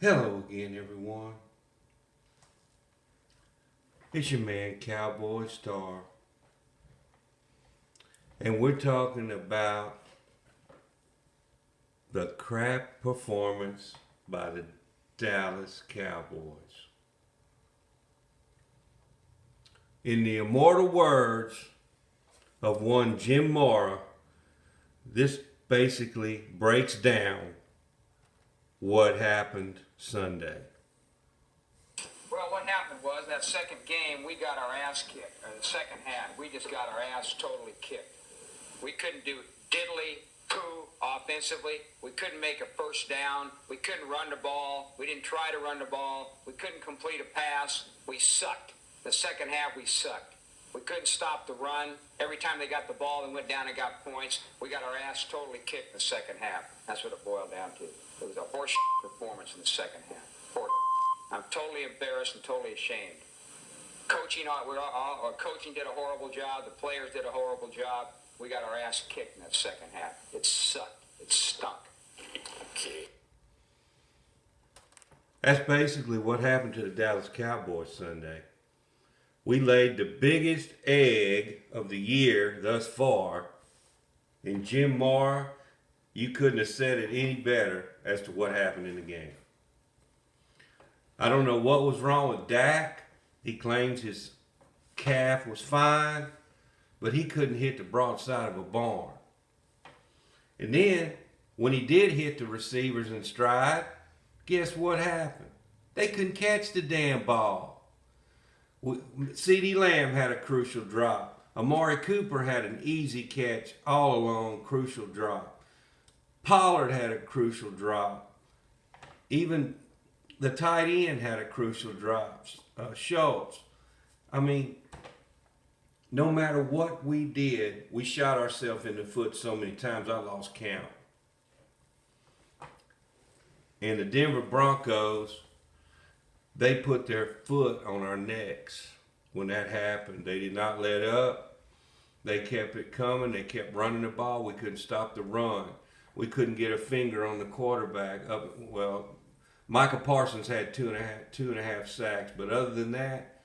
Hello again, everyone. It's your man, Cowboy Star, and we're talking about the crap performance by the Dallas Cowboys. In the immortal words of one Jim Mora, this basically breaks down what happened Sunday. Well, what happened was that second game, we got our ass kicked. Or the second half, we just got our ass totally kicked. We couldn't do diddly poo offensively. We couldn't make a first down. We couldn't run the ball. We didn't try to run the ball. We couldn't complete a pass. We sucked. The second half, we sucked. We couldn't stop the run. Every time they got the ball and went down and got points, we got our ass totally kicked in the second half. That's what it boiled down to. It was a horse performance in the second half. Horse. I'm totally embarrassed and totally ashamed. Coaching did a horrible job. The players did a horrible job. We got our ass kicked in that second half. It sucked. It stunk. Okay. That's basically what happened to the Dallas Cowboys Sunday. We laid the biggest egg of the year thus far. And Jim Mora, you couldn't have said it any better as to what happened in the game. I don't know what was wrong with Dak. He claims his calf was fine, but he couldn't hit the broadside of a barn. And then, when he did hit the receivers in stride, guess what happened? They couldn't catch the damn ball. CeeDee Lamb had a crucial drop. Amari Cooper had an easy catch all along, crucial drop. Pollard had a crucial drop. Even the tight end had a crucial drop. Schultz. I mean, no matter what we did, we shot ourselves in the foot so many times I lost count. And the Denver Broncos, they put their foot on our necks when that happened. They did not let up. They kept it coming. They kept running the ball. We couldn't stop the run. We couldn't get a finger on the quarterback. Michael Parsons had two and a half sacks, but other than that,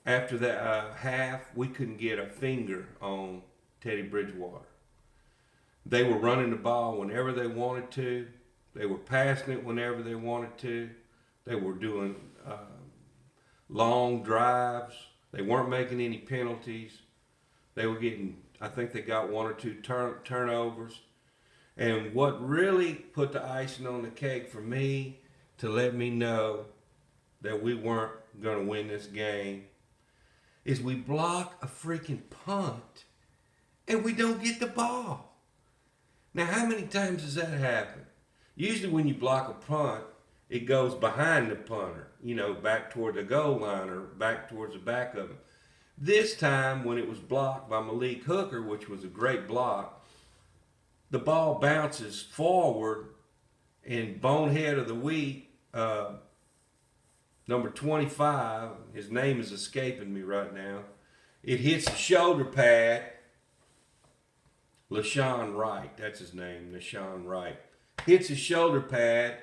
after that half, we couldn't get a finger on Teddy Bridgewater. They were running the ball whenever they wanted to. They were passing it whenever they wanted to. They were doing long drives. They weren't making any penalties. They were getting, I think they got one or two turnovers. And what really put the icing on the cake for me to let me know that we weren't going to win this game is we block a freaking punt and we don't get the ball. Now, how many times does that happen? Usually when you block a punt, it goes behind the punter, back toward the goal line or back towards the back of him. This time, when it was blocked by Malik Hooker, which was a great block, the ball bounces forward, and Bonehead of the Week, number 25, his name is escaping me right now, it hits the shoulder pad. LaShawn Wright, that's his name, LaShawn Wright. Hits his shoulder pad,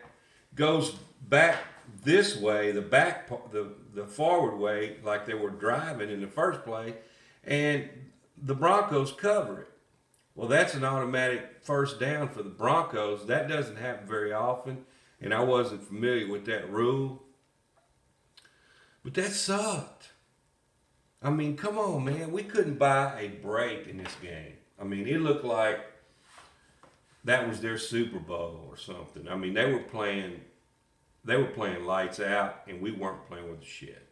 goes back this way, the forward way, like they were driving in the first play, and the Broncos cover it. Well, that's an automatic first down for the Broncos. That doesn't happen very often, and I wasn't familiar with that rule. But that sucked. I mean, come on, man. We couldn't buy a break in this game. I mean, it looked like that was their Super Bowl or something. I mean, they were playing lights out, and we weren't playing with the shit.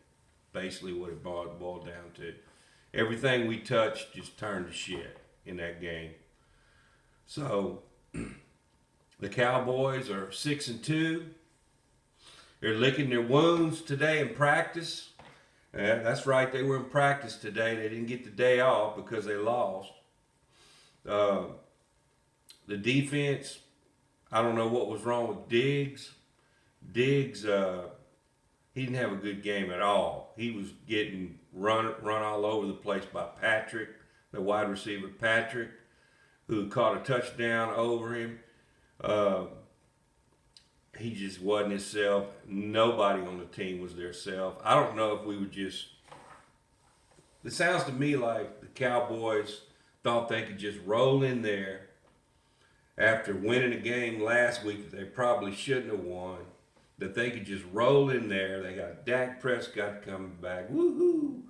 Basically what it boiled down to. Everything we touched just turned to shit in that game. So, the Cowboys are 6-2. They're licking their wounds today in practice. That's right, they were in practice today. They didn't get the day off because they lost. The defense, I don't know what was wrong with Diggs. Diggs, he didn't have a good game at all. He was getting run all over the place by Patrick, the wide receiver Patrick, who caught a touchdown over him. he just wasn't himself. Nobody on the team was their self. I don't know if we were just. It sounds to me like the Cowboys thought they could just roll in there after winning a game last week that they probably shouldn't have won. That they could just roll in there. They got Dak Prescott coming back. Woohoo!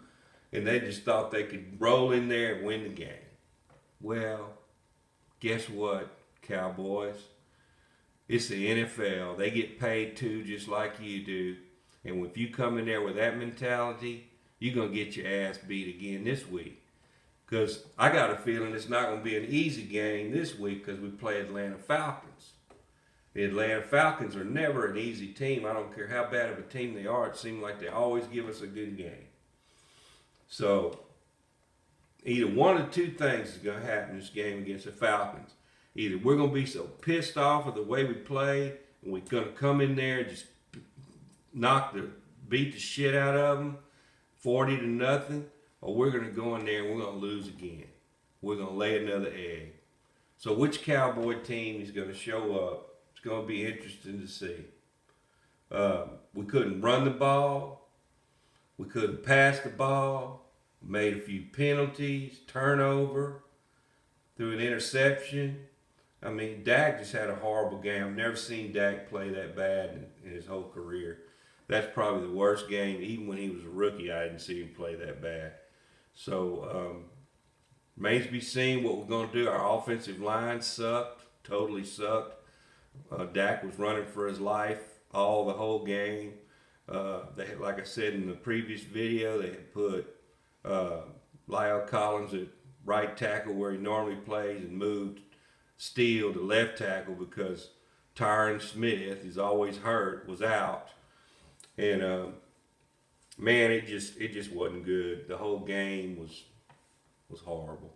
And they just thought they could roll in there and win the game. Well, guess what, Cowboys? It's the NFL. They get paid too, just like you do. And if you come in there with that mentality, you're going to get your ass beat again this week. Because I got a feeling it's not going to be an easy game this week because we play Atlanta Falcons. The Atlanta Falcons are never an easy team. I don't care how bad of a team they are. It seems like they always give us a good game. So, either one of two things is going to happen in this game against the Falcons. Either we're going to be so pissed off with the way we play, and we're going to come in there and just beat the shit out of them, 40-0, or we're going to go in there and we're going to lose again. We're going to lay another egg. So which Cowboy team is going to show up? It's going to be interesting to see. We couldn't run the ball. We couldn't pass the ball. Made a few penalties, turnover, threw an interception. I mean, Dak just had a horrible game. I've never seen Dak play that bad in his whole career. That's probably the worst game. Even when he was a rookie, I didn't see him play that bad. So, remains to be seen what we're going to do. Our offensive line sucked, totally sucked. Dak was running for his life the whole game. They had, like I said in the previous video, they had put Lyle Collins at right tackle where he normally plays and moved Steele to left tackle because Tyron Smith, who's always hurt, was out. And man, it just wasn't good. The whole game was horrible.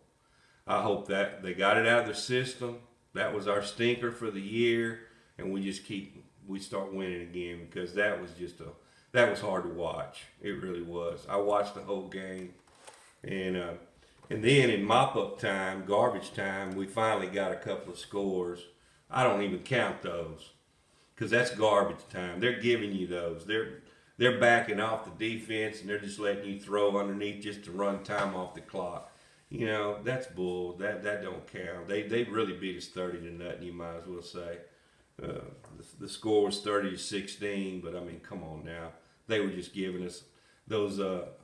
I hope that they got it out of their system. That was our stinker for the year, and we start winning again because that was hard to watch. It really was. I watched the whole game, and then in mop-up time, garbage time, we finally got a couple of scores. I don't even count those because that's garbage time. They're giving you those. They're backing off the defense, and they're just letting you throw underneath just to run time off the clock. You know, that's bull. That don't count. They really beat us 30-0, you might as well say. The score was 30-16, but I mean, come on now. They were just giving us those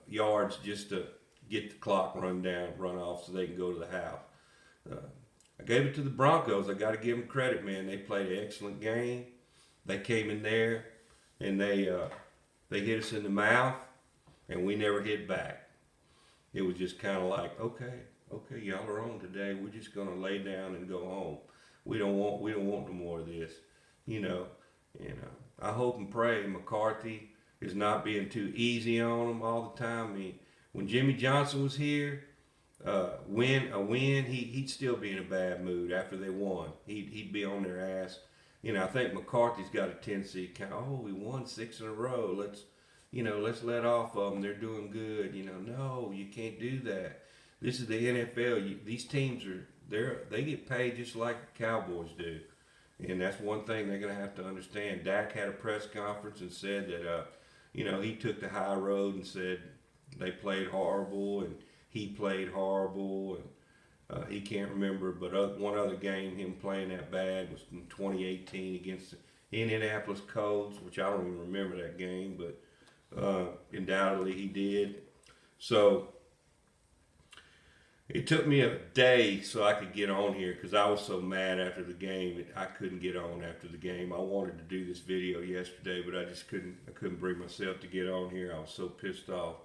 yards just to get the clock run off so they can go to the house. I gave it to the Broncos. I got to give them credit, man. They played an excellent game. They came in there and they hit us in the mouth, and we never hit back. It was just kind of like, okay, y'all are on today. We're just gonna lay down and go home. We don't want no more of this, you know. And I hope and pray McCarthy is not being too easy on them all the time. I mean, when Jimmy Johnson was here, he'd still be in a bad mood after they won. He'd be on their ass. You know, I think McCarthy's got a tendency to kind of, we won 6 in a row. Let's let off of them. They're doing good. You know, no, you can't do that. This is the NFL. These teams they get paid just like the Cowboys do, and that's one thing they're gonna have to understand. Dak had a press conference and said that he took the high road and said they played horrible and he played horrible and he can't remember, but one other game him playing that bad was in 2018 against the Indianapolis Colts, which I don't even remember that game, but. Undoubtedly he did. So it took me a day so I could get on here because I was so mad after the game. I couldn't get on after the game. I wanted to do this video yesterday, but I just couldn't bring myself to get on here. I was so pissed off.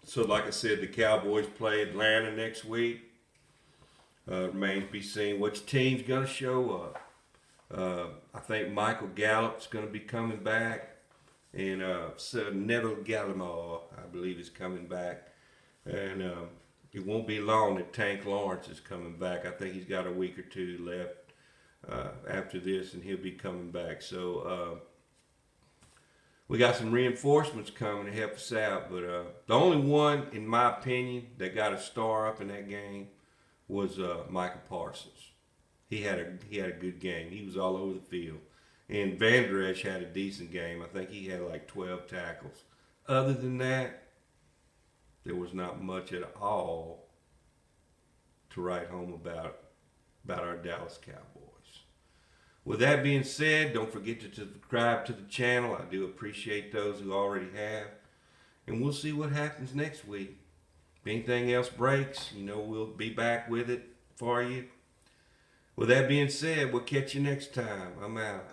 So like I said, the Cowboys play Atlanta next week. Remains to be seen which team's going to show up. I think Michael Gallup's going to be coming back. And so Neville Gallimore, I believe, is coming back. And it won't be long that Tank Lawrence is coming back. I think he's got a week or two left after this, and he'll be coming back. So we got some reinforcements coming to help us out. But the only one, in my opinion, that got a star up in that game was Michael Parsons. He had a good game. He was all over the field. And Van Der Esch had a decent game. I think he had like 12 tackles. Other than that, there was not much at all to write home about our Dallas Cowboys. With that being said, don't forget to subscribe to the channel. I do appreciate those who already have. And we'll see what happens next week. If anything else breaks, we'll be back with it for you. With that being said, we'll catch you next time. I'm out.